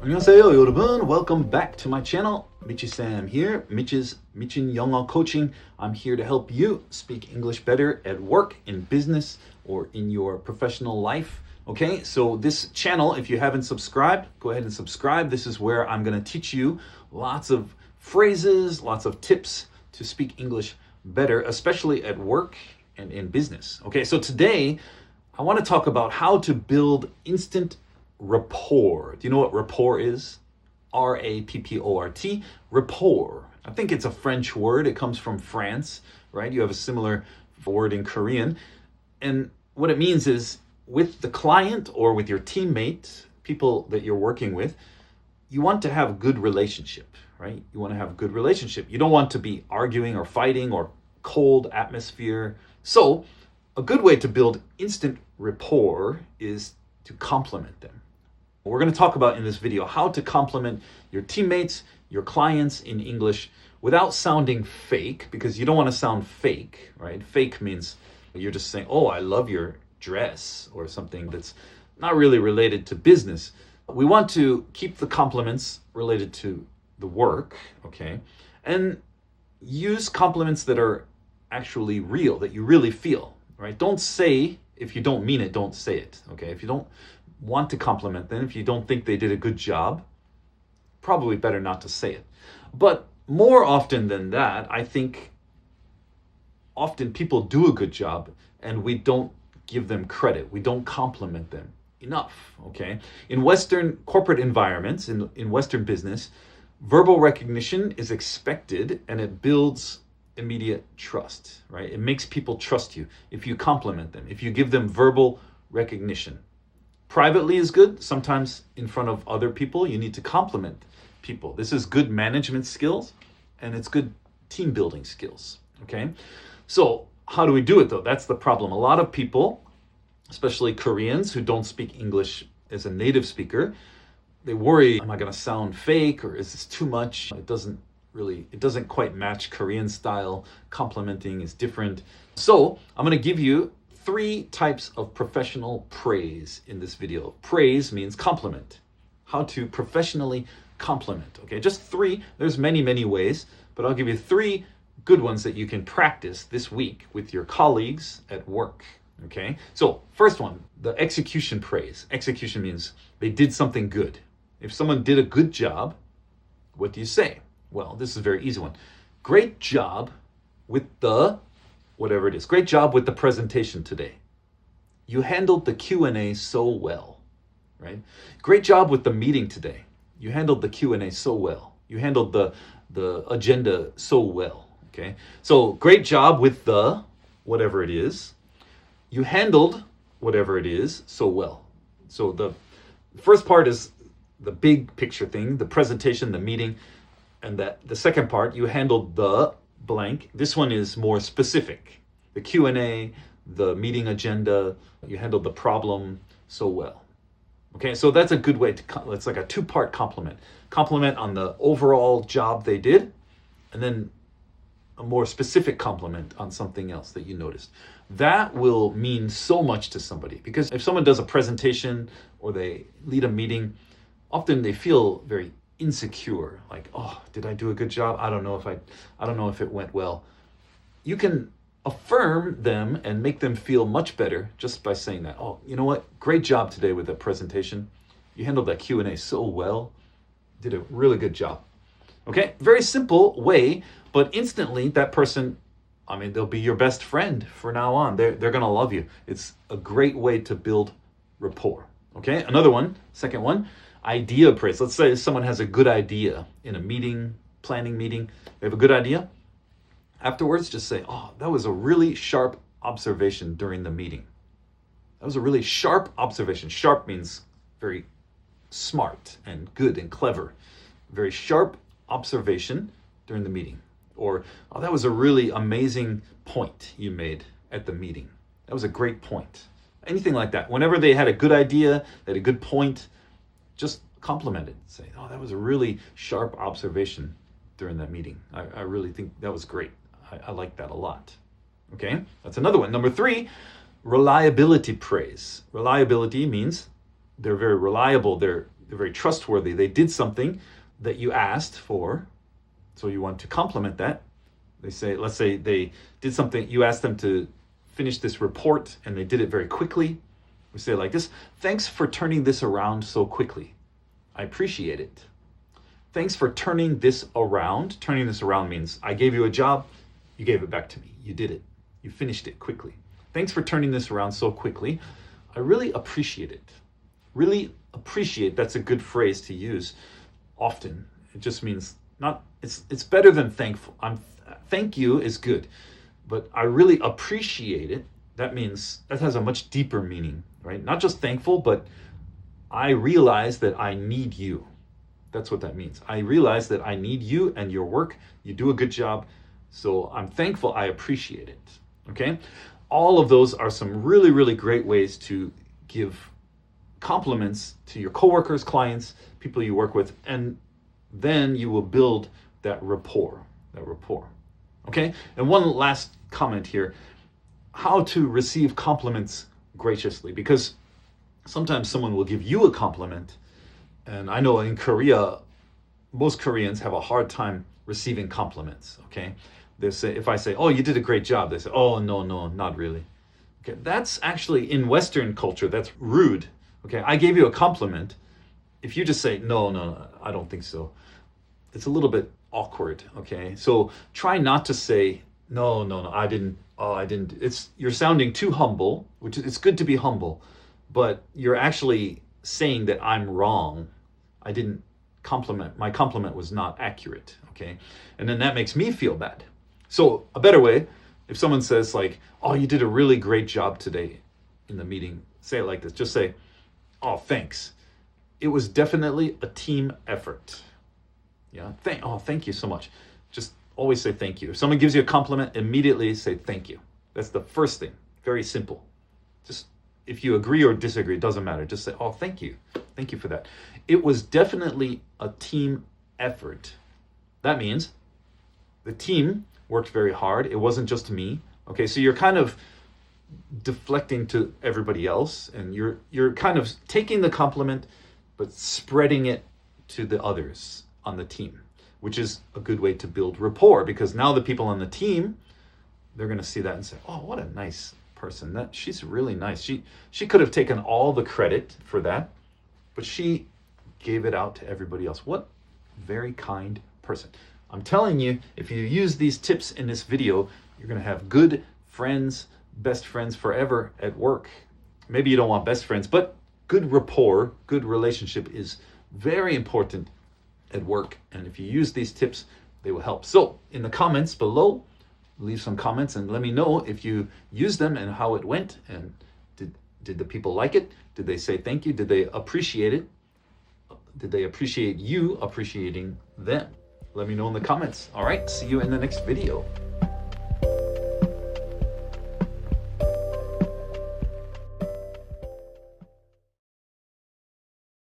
안녕하세요, 여러분. Welcome back to my channel. Michi Sam here. Michi's Michin 영어 Coaching. I'm here to help you speak English better at work, in business, or in your professional life. Okay, so this channel, if you haven't subscribed, go ahead and subscribe. This is where I'm going to teach you lots of phrases, lots of tips to speak English better, especially at work and in business. Okay, so today I want to talk about how to build instant rapport. Do you know what rapport is? R-A-P-P-O-R-T. Rapport. I think it's a French word. It comes from France, right? You have a similar word in Korean. And what it means is with the client or with your teammate, people that you're working with, you want to have a good relationship, right? You want to have a good relationship. You don't want to be arguing or fighting or cold atmosphere. So a good way to build instant rapport is to compliment them. We're going to talk about in this video how to compliment your teammates, your clients in English without sounding fake, because you don't want to sound fake, right? Fake means you're just saying, oh, I love your dress, or something that's not really related to business. We want to keep the compliments related to the work, okay? And use compliments that are actually real, that you really feel, right? Don't say, if you don't mean it, don't say it, okay? If you don't want to compliment them, if you don't think they did a good job, probably better not to say it. But more often than that, I think often people do a good job and we don't give them credit. We don't compliment them enough, okay? In Western corporate environments, in Western business, verbal recognition is expected and it builds immediate trust, right? It makes people trust you if you compliment them, if you give them verbal recognition. Privately is good. Sometimes in front of other people, you need to compliment people. This is good management skills and it's good team building skills, okay? So how do we do it though? That's the problem. A lot of people, especially Koreans who don't speak English as a native speaker, they worry, am I going to sound fake, or is this too much? It doesn't quite match Korean style. Complimenting is different. So I'm going to give you 3 types of professional praise in this video. Praise means compliment. How to professionally compliment. Okay, just 3. There's many, many ways, but I'll give you 3 good ones that you can practice this week with your colleagues at work. Okay, so first one, the execution praise. Execution means they did something good. If someone did a good job, what do you say? Well, this is a very easy one. Great job with the whatever it is. Great job with the presentation today. You handled the Q&A so well, right? Great job with the meeting today. You handled the Q&A so well. You handled the agenda so well, okay? So great job with the whatever it is. You handled whatever it is so well. So the first part is the big picture thing, the presentation, the meeting, and the second part, you handled the blank. This one is more specific. The Q&A, the meeting agenda, you handled the problem so well. Okay, so that's a good way to, it's like a 2-part compliment. Compliment on the overall job they did, and then a more specific compliment on something else that you noticed. That will mean so much to somebody, because if someone does a presentation or they lead a meeting, often they feel very insecure, like, oh, did I do a good job? I don't know if it went well. You can affirm them and make them feel much better just by saying that. Oh, you know what? Great job today with that presentation. You handled that Q&A so well. Did a really good job. Okay, very simple way, but instantly that person, they'll be your best friend for now on. They're going to love you. It's a great way to build rapport. Okay, another one, second one, idea praise. Let's say someone has a good idea in a meeting, planning meeting. They have a good idea. Afterwards, just say, oh, that was a really sharp observation during the meeting. That was a really sharp observation. Sharp means very smart and good and clever. Very sharp observation during the meeting. Or, oh, that was a really amazing point you made at the meeting. That was a great point. Anything like that. Whenever they had a good idea, they had a good point, just compliment it. Say, oh, that was a really sharp observation during that meeting. I really think that was great. I like that a lot. Okay, that's another one. Number 3, reliability praise. Reliability means they're very reliable. they're very trustworthy. They did something that you asked for, so you want to compliment that. They say, let's say they did something, you asked them to finish this report and they did it very quickly. We say it like this: thanks for turning this around so quickly. I appreciate it. Thanks for turning this around. Turning this around means I gave you a job, you gave it back to me. You did it. You finished it quickly. Thanks for turning this around so quickly. I really appreciate it. Really appreciate, that's a good phrase to use often. It just means not, it's better than thankful. Thank you is good, but I really appreciate it. That means, that has a much deeper meaning, right? Not just thankful, but I realize that I need you. That's what that means. I realize that I need you and your work. You do a good job. So I'm thankful, I appreciate it. Okay? All of those are some really, really great ways to give compliments to your coworkers, clients, people you work with, and then you will build that rapport. Okay? And one last comment here: how to receive compliments graciously, because sometimes someone will give you a compliment, and I know in Korea, most Koreans have a hard time receiving compliments, okay? They say, if I say, oh, you did a great job, they say, oh, no, not really. Okay, that's actually, in Western culture, that's rude. Okay, I gave you a compliment. If you just say, no, I don't think so, it's a little bit awkward, okay? So try not to say, no, I didn't. You're sounding too humble, which it's good to be humble, but you're actually saying that I'm wrong. I didn't compliment, my compliment was not accurate, okay? And then that makes me feel bad. So a better way, if someone says like, oh, you did a really great job today in the meeting, say it like this. Just say, oh, thanks. It was definitely a team effort. Yeah, thank you so much. Just always say thank you. If someone gives you a compliment, immediately say thank you. That's the first thing. Very simple. Just, if you agree or disagree, it doesn't matter. Just say, oh, thank you. Thank you for that. It was definitely a team effort. That means the team worked very hard. It wasn't just me. Okay, so you're kind of deflecting to everybody else, and you're kind of taking the compliment, but spreading it to the others on the team, which is a good way to build rapport, because now the people on the team, they're going to see that and say, oh, what a nice person. She's really nice. She could have taken all the credit for that, but she gave it out to everybody else. What very kind person. I'm telling you, if you use these tips in this video, you're going to have good friends, best friends forever at work. Maybe you don't want best friends, but good rapport, good relationship is very important at work. And if you use these tips, they will help. So in the comments below, leave some comments and let me know if you used them and how it went. And did the people like it? Did they say thank you? Did they appreciate it? Did they appreciate you appreciating them? Let me know in the comments. All right, see you in the next video.